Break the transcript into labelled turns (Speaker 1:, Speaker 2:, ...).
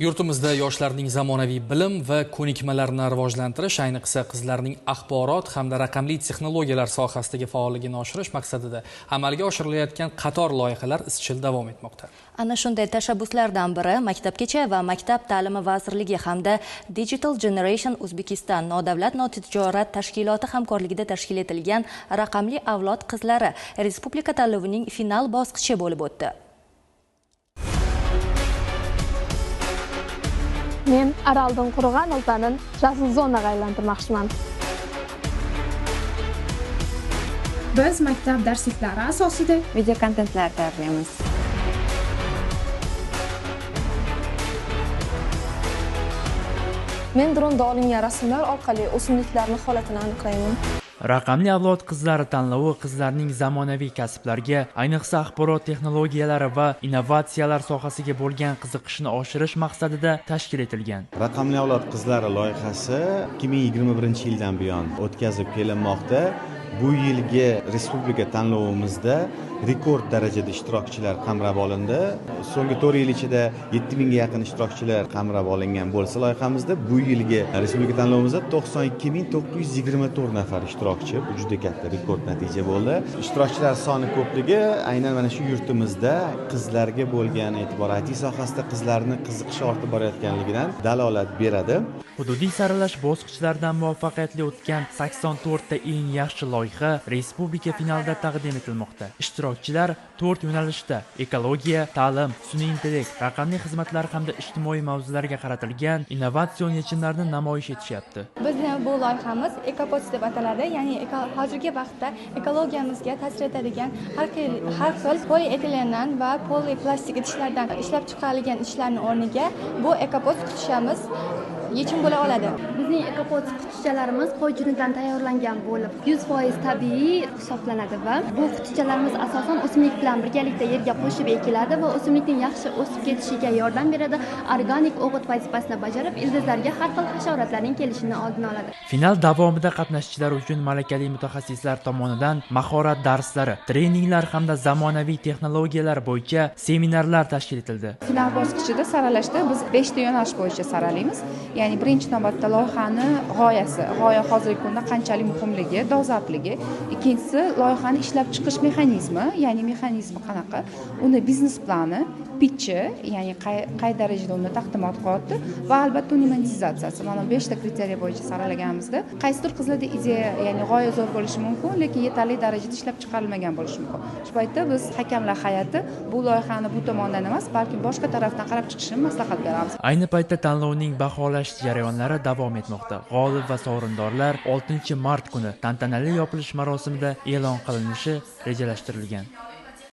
Speaker 1: Yurtimizda yoshlarning zamonaviy bilim va ko'nikmalarini rivojlantirish, ayniqsa qizlarning axborot hamda raqamli texnologiyalar sohasidagi faolligini oshirish maqsadida amalga oshirilayotgan qator loyihalar izchil davom etmoqda.
Speaker 2: Ana shunday tashabbuslardan biri Maktabgacha va Maktab ta'limi vazirligi hamda Digital Generation Uzbekistan nodavlat notijorat tashkiloti hamkorligida tashkil etilgan raqamli avlod qizlari respublika tanlovining final bosqichi bo'lib o'tdi.
Speaker 3: Men Araldan qurgan o'ltanin jasur zonaga aylantirmoqchiman.
Speaker 4: Biz maktab darsliklari asosida
Speaker 5: video kontentlar tayyorlaymiz.
Speaker 3: Men dronda olingan rasmlar orqali o'simliklarning holatini aniqlayman.
Speaker 6: Raqamli avlod qizlari tanlovi qizlarning zamonaviy kasblarga, ayniqsa axborot texnologiyalari va innovatsiyalar sohasiga bo'lgan qiziqishni oshirish maqsadida tashkil etilgan.
Speaker 7: Raqamli avlod qizlari loyihasi 2021-yildan buyon o'tkazib kelinmoqda. Bu yilgi respublika tanlovimizda rekord darajada ishtirokchilar qamrab olindi. So'nggi 4 yil ichida 7000 ga yaqin ishtirokchilar qamrab olingan bo'lsa loyihamizda, bu yilgi respublika tanlovimizda 92924 nafar ishtirokchi. Bu juda katta rekord natija bo'ldi. Ishtirokchilar soni ko'pligi aynan mana shu yurtimizda qizlarga bo'lgan e'tibor, IT sohasida qizlarning qiziqishi ortib borayotganligidan dalolat beradi.
Speaker 6: Hududiy saralash bosqichlaridan muvaffaqiyatli o'tgan 84 ta eng yaxshi loyiha respublika finalida taqdim etilmoqda. Ishtirokchilar 4 yo'nalishda ekologiya, ta'lim, sun'iy intellekt, raqamli xizmatlar hamda ijtimoiy mavzularga qaratilgan innovatsion yechimlarni namoyish etishyapti.
Speaker 8: Bizning bu loyihamiz EcoPods deb ataladi, ya'ni hozirgi vaqtda ekologiyamizga ta'sir etadigan har xil polietilendan va poliplastik idishlardan ishlab chiqarilgan ishlarning o'rniga bu EcoPods qutishamiz yechim bo'la oladi.
Speaker 9: Bizning EcoPods qutichalarimiz qo'y junidan tayyorlangan bo'lib, 100% tabiiy hisoblanadi va bu qutichalarimiz asosan o'simlik bilan birgalikda yerga qo'shib ekiladi va o'simlikning yaxshi o'sib ketishiga yordam beradi. Organik o'g'it vazifasini bajarib, ildizlarga har xil hasharotlarning kelishini oldini oladi.
Speaker 6: Final davomida qatnashchilar uchun malakali mutaxassislar tomonidan mahorat darslari, treninglar hamda zamonaviy texnologiyalar bo'yicha seminarlar tashkil etildi.
Speaker 4: final bosqichida saralashda biz 5 ta yo'nalish bo'yicha saralaymiz. Ya'ni birinchi navbatda loyihani g'oyasi, g'oya hozirgi kunda qanchalik muhimligi, dolzarbligi. Ikkinchisi loyihani ishlab chiqish mexanizmi, ya'ni mexanizmi qanaqa, uni biznes plani, pitchi, ya'ni qay darajada uni taqdimot qilyapti va albatta uning monetizatsiyasi. Mana 5 ta kriteriya bo'yicha saralaganimizda qaysidir qizlarda ideya, ya'ni g'oya zo'r bo'lishi mumkin, lekin yetarli darajada ishlab chiqarilmagan bo'lishi mumkin. Shu paytda biz hakamlar hay'ati bu loyihani bu tomondan emas, balki boshqa tarafdan qarab chiqishni maslahat beramiz.
Speaker 6: Ayni paytda tanlovning baholash jarayonlari davom etmoqda. G'olib va sovrindorlar 6 mart kuni tantanali yopilish marosimida e'lon qilinishi rejalashtirilgan.